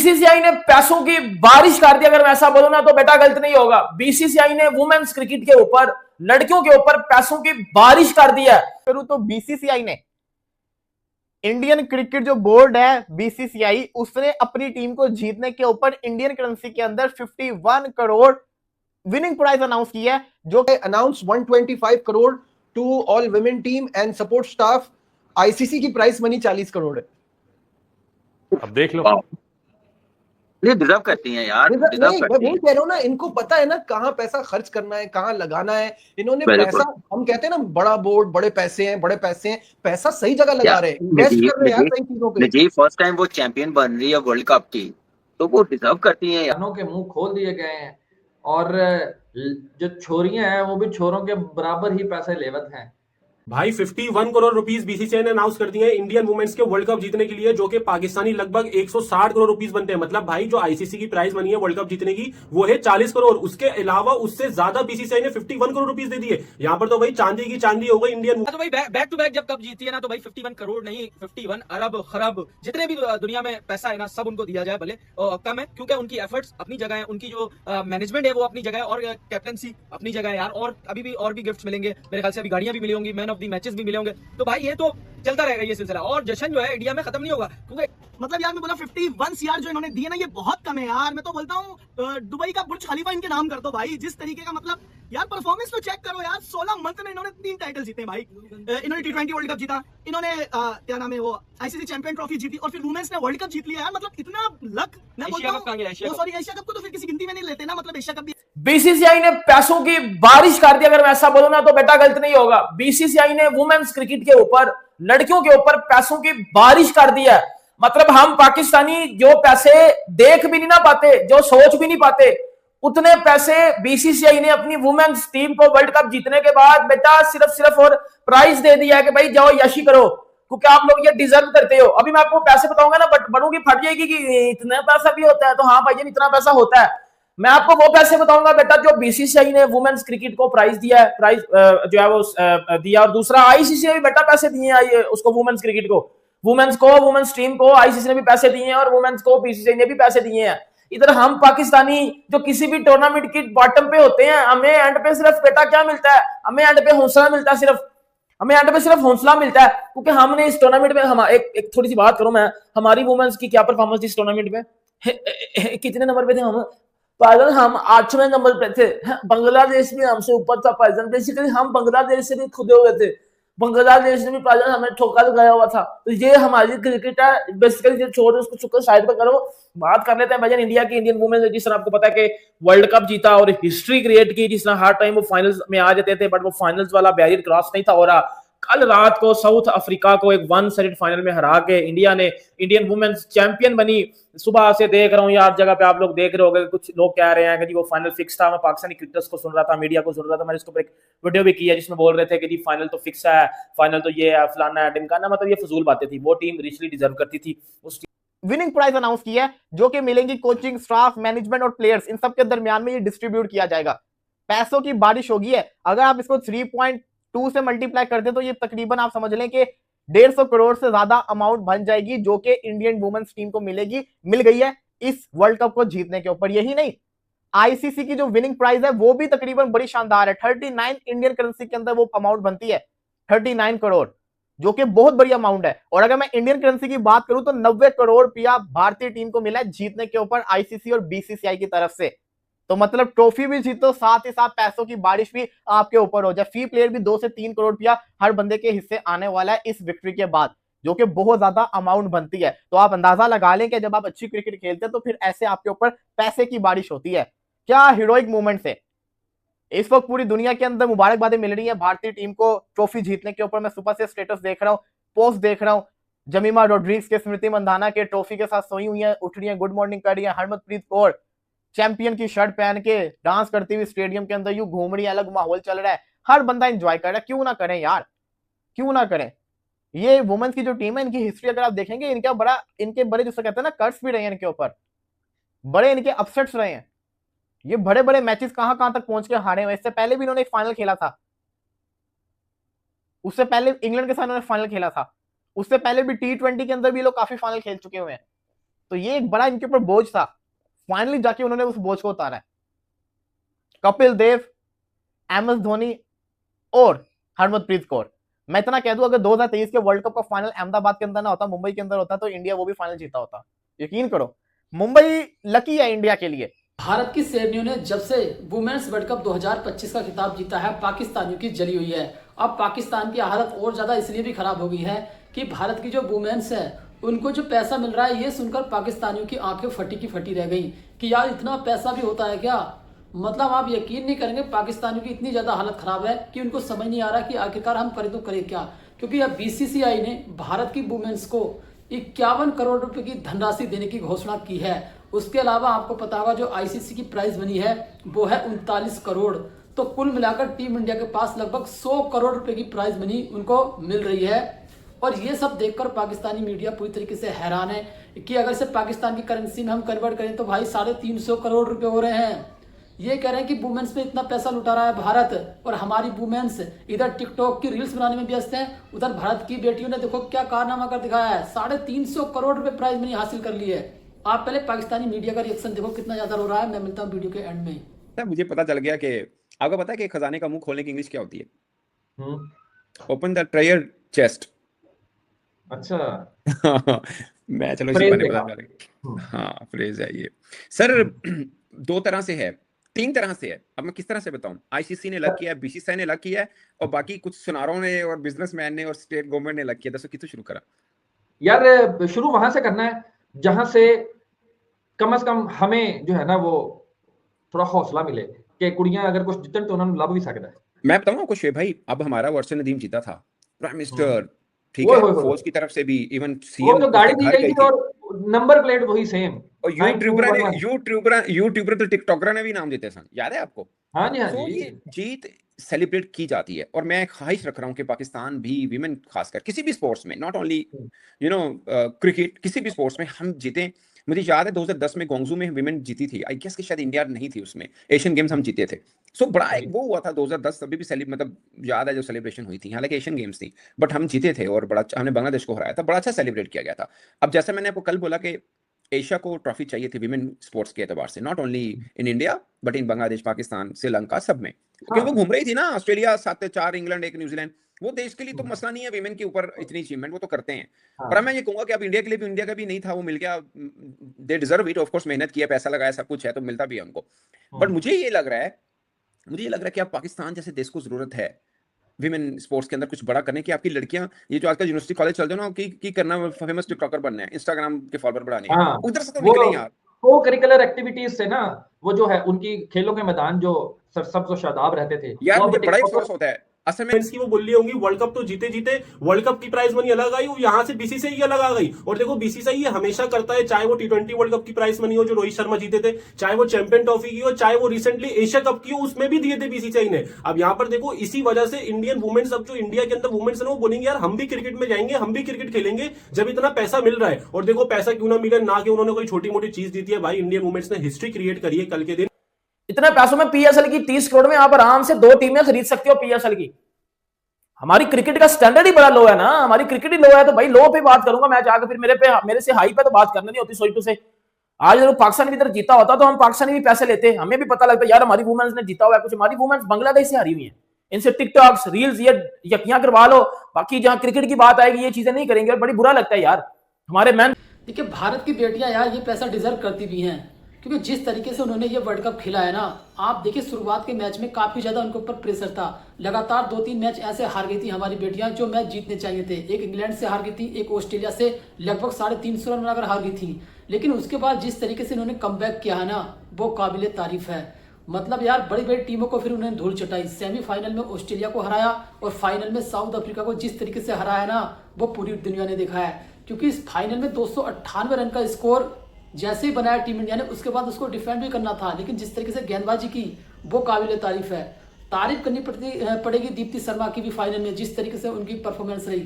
BCCI ने पैसों की बारिश कर दी, अगर मैं ऐसा बोलूं ना तो बेटा गलत नहीं होगा। बीसीसीआई ने वुमेन्स क्रिकेट के ऊपर, लड़कियों के ऊपर पैसों की बारिश कर दी है। तो बीसीसीआई ने, इंडियन क्रिकेट जो बोर्ड है बीसीसीआई, उसने अपनी टीम को जीतने के ऊपर इंडियन करेंसी के अंदर 51 करोड़ विनिंग प्राइज अनाउंस किया है, जो announce 125 crore to all women team and support staff. ICC की प्राइस मनी 40 करोड़ है। अब देख लो, ये डिजर्व करती हैं यार, डिजर्व नहीं, करती मैं हैं। कह रहा हूँ ना, इनको पता है ना कहाँ पैसा खर्च करना है, कहाँ लगाना है। इन्होंने पैसा, हम कहते हैं ना बड़ा बोर्ड, बड़े पैसे हैं, पैसा सही जगह लगा रहे हैं, इन्वेस्ट कर रहे हैं यार सही चीजों पे। जी फर्स्ट टाइम वो चैंपियन बन रही है वर्ल्ड कप की, तो वो डिजर्व करती हैं यार। के मुंह खोल दिए गए हैं और जो छोरियां हैं वो भी छोरों के बराबर ही पैसे लेवत हैं। भाई 51 करोड़ रुपीस बीसीसीआई ने अनाउंस कर दिए हैं इंडियन वुमेन्स के वर्ल्ड कप जीतने के लिए, जो कि पाकिस्तानी लगभग 160 करोड़ रुपीस बनते हैं। मतलब भाई जो आईसीसी की प्राइस बनी है वर्ल्ड कप जीतने की वो है 40 करोड़। उसके अलावा उससे ज्यादा बीसीसीआई ने 51 करोड़ रुपीस दे दिए। यहाँ पर तो भाई चांदी की चांदी हो गई इंडियन। तो भाई बैक टू बैक जब कप जीती है ना, तो भाई 51 करोड़ नहीं, 51 अरब खरब जितने भी दुनिया में पैसा है ना, सब उनको दिया जाए, भले कम है, क्योंकि उनकी एफर्ट्स अपनी जगह है, उनकी जो मैनेजमेंट है वो अपनी जगह है, और कैप्टनसी अपनी जगह है यार। और अभी भी और भी गिफ्ट्स मिलेंगे मेरे ख्याल से, अभी गाड़ियां भी मिली होंगी, मैन ऑफ द मैचेस भी मिले होंगे। तो भाई ये तो चलता रहेगा ये सिलसिला, और जश्न जो है इंडिया में खत्म नहीं होगा। क्योंकि मतलब यार मैं बोला 51 सीआर जो इन्होंने दिए ना, ये बहुत कम है यार। मैं तो बोलता हूँ दुबई का बुर्ज खलीफा इनके नाम कर दो भाई। जिस तरीके का मतलब यार परफॉर्मेंस तो चेक करो यार। 16 मंथ में इन्होंने 3 टाइटल जीते भाई। इन्होंने T20 वर्ल्ड कप जीता, इन्होंने क्या नाम है वो आईसीसी चैंपियन ट्रॉफी जीती, और फिर वुमेन्स ने वर्ल्ड कप जीत लिया यार। मतलब इतना लक। मैं बोलता हूं सॉरी, एशिया कप को तो फिर किसी गिनती में नहीं लेते ना, मतलब एशिया कप भी। बीसीसीआई ने पैसों की बारिश कर दी, अगर मैं ऐसा बोलूं ना तो बेटा गलत नहीं होगा। बीसीसीआई ने वुमेन्स क्रिकेट के ऊपर, लड़कियों के ऊपर पैसों की बारिश कर दी है। मतलब हम पाकिस्तानी जो पैसे देख भी नहीं ना पाते, जो सोच भी नहीं पाते, उतने पैसे बीसीसीआई ने अपनी वुमेन्स टीम को वर्ल्ड कप जीतने के बाद बेटा सिर्फ और प्राइज दे दिया है कि भाई जाओ यशी करो, क्योंकि आप लोग ये डिजर्व करते हो। अभी मैं आपको पैसे बताऊंगा ना, बट बड़ों फट जाएगी कि इतना पैसा भी होता है। तो हाँ भाई इतना पैसा होता है। मैं आपको वो पैसे बताऊंगा बेटा जो बीसीसीआई ने वुमेन्स क्रिकेट को प्राइज दिया है, प्राइज जो है वो दिया। और दूसरा आईसीसी ने भी बेटा पैसे दिए हैं उसको, वुमेन्स क्रिकेट को, वुमेन्स टीम को आईसीसी ने भी पैसे दिए हैं, और वुमेन्स को बीसीसीआई ने भी पैसे दिए हैं। इधर हम पाकिस्तानी जो किसी भी टूर्नामेंट की बॉटम पे होते हैं, हमें एंड पे सिर्फ बेटा क्या मिलता है, हमें एंड पे हौसला मिलता है, हमें एंड पे सिर्फ हौसला मिलता है। क्योंकि हमने इस टूर्नामेंट में हम एक थोड़ी सी बात करूं मैं, हमारी वुमेन्स की क्या परफॉर्मेंस थी इस टूर्नामेंट में। कितने नंबर पे थे हम? पागल, हम 8वें नंबर पे थे। बांग्लादेश भी हमसे ऊपर था पाकिस्तान। बेसिकली हम बांग्लादेश से भी खुदे हुए थे, बांग्लादेश ने भी पाकिस्तान हमें ठोका लगाया हुआ था। तो ये हमारी क्रिकेट है बेसिकली। ये छोड़ उसको चुकर साइड पर करो, बात कर लेते हैं भाई इंडिया की, इंडियन वुमेन। जिस तरह आपको पता है कि वर्ल्ड कप जीता और हिस्ट्री क्रिएट की, जिस तरह हर टाइम वो फाइनल्स में आ जाते थे, बट वो फाइनल्स वाला बैरियर क्रॉस नहीं था हो रहा। कल रात को साउथ अफ्रीका को एक 1 साइड फाइनल में हरा के इंडिया ने इंडियन वुमेन्स चैंपियन बनी। सुबह से देख रहा हूँ यार, जगह पे आप लोग देख रहे होंगे, कुछ लोग कह रहे हैं कि जी वो फाइनल फिक्स था। मैं पाकिस्तानी क्रिकेटर्स को सुन रहा था, मीडिया को सुन रहा था, मैंने इसके ऊपर एक वीडियो भी की है जिसमें बोल रहे थे कि जी फाइनल तो फिक्स है, फाइनल तो ये है, फलाना है, ढिमकाना। मतलब ये फजूल बातें थी। वो टीम रिचली डिजर्व करती थी। उस विनिंग प्राइज अनाउंस किया है, जो कि मिलेंगी कोचिंग स्टाफ, मैनेजमेंट और प्लेयर्स, इन सब के दरमियान में ये डिस्ट्रीब्यूट किया जाएगा। पैसों की बारिश होगी है। अगर आप इसको 3.2 से मल्टीप्लाई करते तो ये तकरीबन आप समझ लें कि 150 करोड़ से ज्यादा अमाउंट बन जाएगी, जो कि इंडियन वुमेन्स टीम को मिल गई है इस वर्ल्ड कप को जीतने के ऊपर। यही नहीं, आईसीसी की जो विनिंग प्राइज है वो भी तकरीबन बड़ी शानदार है। 39 इंडियन करेंसी के अंदर वो अमाउंट बनती है, 39 करोड़, जो कि बहुत बड़ी अमाउंट है। और अगर मैं इंडियन करेंसी की बात करूं तो 90 करोड़ रुपया भारतीय टीम को मिला है जीतने के ऊपर आईसीसी और बीसीसीआई की तरफ से। तो मतलब ट्रॉफी भी जीतो, साथ ही साथ पैसों की बारिश भी आपके ऊपर हो जाए। फी प्लेयर भी 2 से 3 करोड़ रुपया हर बंदे के हिस्से आने वाला है इस विक्ट्री के बाद, जो कि बहुत ज्यादा अमाउंट बनती है। तो आप अंदाजा लगा लें कि जब आप अच्छी क्रिकेट खेलते हैं तो फिर ऐसे आपके ऊपर पैसे की बारिश होती है। क्या हीरोइक मूवमेंट है। इस वक्त पूरी दुनिया के अंदर मुबारकबादें मिल रही है भारतीय टीम को ट्रॉफी जीतने के ऊपर। मैं सुबह से स्टेटस देख रहा हूँ, पोस्ट देख रहा हूँ, जमीमा रोड्रिग्स के, स्मृति मंधाना के ट्रॉफी के साथ सोई हुई है, उठ रही है, गुड मॉर्निंग कर रही है। हरमनप्रीत कौर चैंपियन की शर्ट पहन के डांस करती हुई स्टेडियम के अंदर यूं घूम रही है, अलग माहौल चल रहा है, हर बंदा एंजॉय कर रहा है। क्यों ना करें यार, क्यों ना करें। ये वुमेन्स की जो टीम है, इनकी हिस्ट्री अगर आप देखेंगे, इनके बड़े जिसको कहते हैं ना कर्स भी रहे हैं इनके ऊपर, बड़े इनके अपसेट्स रहे हैं। ये बड़े बड़े मैचेस कहां तक पहुंच के हारे हुए। इससे पहले भी इन्होंने एक फाइनल खेला था, उससे पहले इंग्लैंड के साथ इन्होंने फाइनल खेला था, उससे पहले भी T20 के अंदर भी लोग काफी फाइनल खेल चुके हुए हैं। तो ये एक बड़ा इनके ऊपर बोझ था, फाइनली जाके उन्होंने उस बोझ को उतारा है। कपिल देव, MS धोनी और हरमनप्रीत कौर, मैं इतना कह दूं अगर 2023 के वर्ल्ड कप का फाइनल अहमदाबाद के अंदर ना होता, मुंबई के अंदर होता, तो इंडिया वो भी फाइनल जीता होता। यकीन करो, मुंबई लकी है इंडिया के लिए। भारत की शेरनियों ने जब से वुमेन्स वर्ल्ड कप 2025 का खिताब जीता है, पाकिस्तानियों की जली हुई है। अब पाकिस्तान की हालत और ज्यादा इसलिए भी खराब हो गई है कि भारत की जो वुमेन्स है उनको जो पैसा मिल रहा है, ये सुनकर पाकिस्तानियों की आंखें फटी की फटी रह गई कि यार इतना पैसा भी होता है क्या। मतलब आप यकीन नहीं करेंगे, पाकिस्तानियों की इतनी ज्यादा हालत खराब है कि उनको समझ नहीं आ रहा कि आखिरकार हम करें तो करें क्या। क्योंकि अब BCCI ने भारत की वुमेन्स को 51 करोड़ रुपए की धनराशि देने की घोषणा की है। उसके अलावा आपको पता होगा जो ICC की प्राइज मनी है वो है 39 करोड़। तो कुल मिलाकर टीम इंडिया के पास लगभग 100 करोड़ रुपए की प्राइज मनी उनको मिल रही है। और ये सब देखकर पाकिस्तानी मीडिया पूरी तरीके से हैरान है कि अगर से पाकिस्तान की करेंसी में हम कन्वर्ट करें तो भाई 350 करोड़ रुपए हो रहे हैं। ये कह रहे हैं कि वुमेन्स पे इतना पैसा लुटा रहा है भारत, और हमारी वुमेन्स इधर टिकटॉक की रील्स बनाने में व्यस्त हैं, उधर भारत की बेटियों ने देखो क्या कारनामा कर दिखाया है, 350 करोड़ रुपए प्राइज मनी हासिल कर ली है। आप पहले पाकिस्तानी मीडिया का रिएक्शन देखो कितना ज्यादा रो रहा है। मैं मिलता हूँ वीडियो के एंड में। मुझे पता चल गया कि आपको पता है कि खजाने का मुंह खोलने की इंग्लिश क्या होती है? Open the treasure chest. अच्छा मैं चलो इसी बारे में बता रहा। हाँ, फ्रेज है ये सर। 2 तरह से है, 3 तरह से है। अब मैं किस तरह से बताऊं? ICC ने अलग किया है, BCCI ने अलग किया है, और बाकी कुछ सुनारों ने और बिजनेसमैन ने और स्टेट गवर्नमेंट ने अलग किया। दसो कितों शुरू करा यार? शुरू वहां से करना है जहां से कम से कम हमें जो है ना वो थोड़ा हौसला मिले कि कुड़ियां अगर कुछ जितन तो उन्होंने लभ भी सकता है। मैं बताऊं आपको शुएब भाई, अब हमारा वर्षन नदीम जीता था प्राइम मिनिस्टर, ठीक है, फौज की तरफ से भी, इवन सीएम तो गाड़ी दी गई थी और नंबर प्लेट वही सेम, और यूट्यूबर तो टिकटॉकर ने भी नाम देते सन, याद है आपको? हाँ जी, हाँ तो जी। ये जीत सेलिब्रेट की जाती है, और मैं ख्वाहिश रख रहा हूँ कि पाकिस्तान भी विमेन खासकर किसी भी स्पोर्ट्स में, नॉट ओनली क्रिकेट, किसी भी स्पोर्ट्स में हम जीते। मुझे याद है 2010 में गोंगजू में विमेन जीती थी, आई गेस कि शायद इंडिया नहीं थी उसमें, एशियन गेम्स हम जीते थे। सो बड़ा एक वो हुआ था 2010, तभी भी मतलब याद है जो सेलिब्रेशन हुई थी, हालांकि एशियन गेम्स थी बट हम जीते थे और बड़ा हमने बांग्लादेश को हराया था, बड़ा अच्छा सेलिब्रेट किया गया था। अब जैसा मैंने आपको कल बोला कि एशिया को ट्रॉफी चाहिए थी विमेन स्पोर्ट्स के एतबार से, not only in India but in Bangladesh, Pakistan, Sri Lanka, सब में, क्योंकि वो घूम रही थी ना, ऑस्ट्रेलिया 7-4, इंग्लैंड 1, न्यूजीलैंड, वो देश के लिए तो मसला नहीं है विमेन के ऊपर इतनी अचीवमेंट, वो तो करते हैं। पर मैं ये कहूंगा कि अब इंडिया के लिए भी, इंडिया का भी नहीं था, वो मिल गया, they deserve it, of course मेहनत किया, पैसा लगाया, सब कुछ है तो मिलता भी है उनको। बट मुझे ये लग रहा है कि अब पाकिस्तान जैसे देश को जरूरत है विमेन स्पोर्ट्स के अंदर कुछ बड़ा करने की। आपकी लड़कियां ये जो आजकल यूनिवर्सिटी कॉलेज चलते हैं ना, की करना फेमस टिकटॉकर बनना है, इंस्टाग्राम के फॉलोअर बढ़ाने, उधर से तो निकले यार। वो करिकुलर एक्टिविटीज से ना, वो जो है उनकी खेलों के मैदान जो सरसब्ज और शादाब रहते थे यार, मुझे बड़ा अफसोस होता है असल में की वो बोली होंगी वर्ल्ड कप तो जीते वर्ल्ड कप की प्राइज मनी अलग आई, यहाँ से BCCI अलग आ गई। और देखो BCCI ये हमेशा करता है, चाहे वो T20 वर्ल्ड कप की प्राइज मनी हो जो रोहित शर्मा जीते थे, चाहे वो चैंपियन ट्रॉफी की हो, चाहे वो रिसेंटली एशिया कप की हो, उसमें भी दिए थे BCCI ने। अब यहाँ पर देखो इसी वजह से इंडियन वुमेन्स, अब जो इंडिया के अंदर वुमेन्स है वो बोलेंगे यार हम भी क्रिकेट में जाएंगे, हम भी क्रिकेट खेलेंगे जब इतना पैसा मिल रहा है। और देखो पैसा क्यों ना मिले, ना कि उन्होंने कोई छोटी मोटी चीज दी है, भाई इंडियन वुमेन्स ने हिस्ट्री क्रिएट करी है कल के दिन। इतने पैसों में PSL की 30 करोड़ में आप आराम से 2 टीमें खरीद सकते हो PSL की। हमारी क्रिकेट का स्टैंडर्ड ही बड़ा लो है ना, हमारी क्रिकेट ही लो है, तो भाई लो पे बात करूंगा मैं जाकर, फिर मेरे से हाई पे तो बात करना नहीं होती सोई टू से। आज अगर पाकिस्तान भी इधर जीता होता तो हम पाकिस्तानी भी पैसे लेते, हमें भी पता लगता यार हमारी वुमेन्स ने जीता हुआ है कुछ, हमारी वुमेन्स बांग्लादेश से हारी हुई है, इनसे टिकटॉक्स रील्स ये यकियां करवा लो, बाकी जहां क्रिकेट की बात आएगी ये चीजें नहीं करेंगे, और बड़ी बुरा लगता है यार हमारे मैन। देखिए भारत की बेटियां यार ये पैसा डिजर्व करती भी हैं, क्योंकि जिस तरीके से उन्होंने ये वर्ल्ड कप खेला है ना, आप देखिए शुरुआत के मैच में काफी ज्यादा उनके ऊपर प्रेशर था, लगातार 2-3 मैच ऐसे हार गई थी हमारी बेटियां जो मैच जीतने चाहिए थे। एक इंग्लैंड से हार गई थी, एक ऑस्ट्रेलिया से लगभग 350 रन बनाकर हार गई थी, लेकिन उसके बाद जिस तरीके से उन्होंने कमबैक किया है ना, वो काबिले तारीफ है। मतलब यार बड़ी बड़ी टीमों को फिर उन्होंने धूल चटाई, सेमीफाइनल में ऑस्ट्रेलिया को हराया और फाइनल में साउथ अफ्रीका को जिस तरीके से हराया ना, वो पूरी दुनिया ने देखा है। क्योंकि इस फाइनल में 298 रन का स्कोर जैसे ही बनाया टीम इंडिया ने, उसके बाद उसको डिफेंड भी करना था, लेकिन जिस तरीके से गेंदबाजी की वो काबिल तारीफ है। तारीफ करनी पड़ेगी दीप्ति शर्मा की भी फाइनल में, जिस तरीके से उनकी परफॉर्मेंस रही,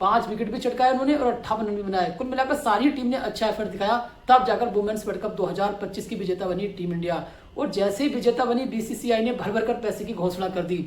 5 विकेट भी चटकाए उन्होंने और 58 रन भी बनाए। कुल मिलाकर सारी टीम ने अच्छा एफर्ट दिखाया, तब जाकर वुमेन्स वर्ल्ड कप 2025 की विजेता बनी टीम इंडिया। और जैसे ही विजेता बनी BCCI ने भर भर कर पैसे की घोषणा कर दी।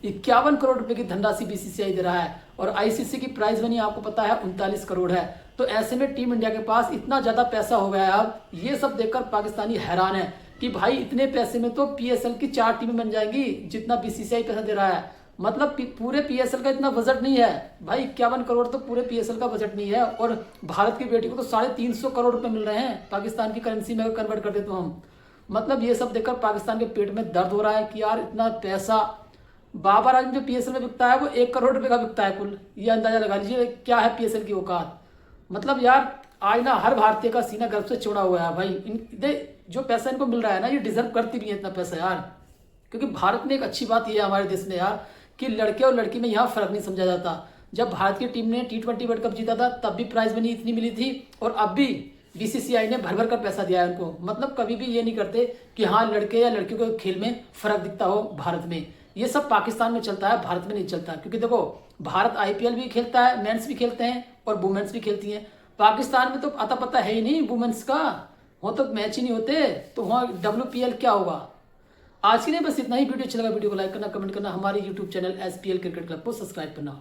51 करोड़ रुपए की धनराशि बीसीसीआई दे रहा है और आईसीसी की प्राइज मनी आपको पता है 39 करोड़ है। तो ऐसे में टीम इंडिया के पास इतना ज्यादा पैसा हो गया है अब, ये सब देखकर पाकिस्तानी हैरान है कि भाई इतने पैसे में तो पीएसएल की 4 टीमें बन जाएंगी जितना बीसीसीआई पैसा दे रहा है। मतलब पूरे पीएसएल का इतना बजट नहीं है भाई, 51 करोड़ तो पूरे पीएसएल का बजट नहीं है। और भारत की बेटी को तो 350 करोड़ रुपए मिल रहे हैं पाकिस्तान की करेंसी में अगर कन्वर्ट कर दे तो हम। मतलब ये सब देखकर पाकिस्तान के पेट में दर्द हो रहा है कि यार इतना पैसा बाबर आजम जो पीएसएल में बिकता है वो 1 करोड़ रुपए का बिकता है कुल। ये अंदाजा लगा लीजिए क्या है पीएसएल की औकात। मतलब यार आज ना हर भारतीय का सीना गर्व से चौड़ा हुआ है भाई। जो पैसा इनको मिल रहा है ना ये डिजर्व करती भी है इतना पैसा यार, क्योंकि भारत में एक अच्छी बात यह है हमारे देश में यार कि लड़के और लड़की में यहाँ फर्क नहीं समझा जाता। जब भारत की टीम ने T20 वर्ल्ड कप जीता था तब भी प्राइज मनी इतनी मिली थी और अब भी बीसीसीआई ने भर भर कर पैसा दिया है उनको। मतलब कभी भी ये नहीं करते कि हाँ लड़के या लड़कियों के खेल में फर्क दिखता हो भारत में। ये सब पाकिस्तान में चलता है, भारत में नहीं चलता। क्योंकि देखो भारत IPL भी खेलता है, मेंस भी खेलते हैं और वुमेन्स भी खेलती हैं। पाकिस्तान में तो अता पता है ही नहीं वुमेन्स का, वो तो मैच ही नहीं होते, तो वहाँ WPL क्या होगा। आज के लिए बस इतना ही। वीडियो अच्छा लगा वीडियो को लाइक करना, कमेंट करना, हमारे YouTube channel SPL cricket club को सब्सक्राइब करना।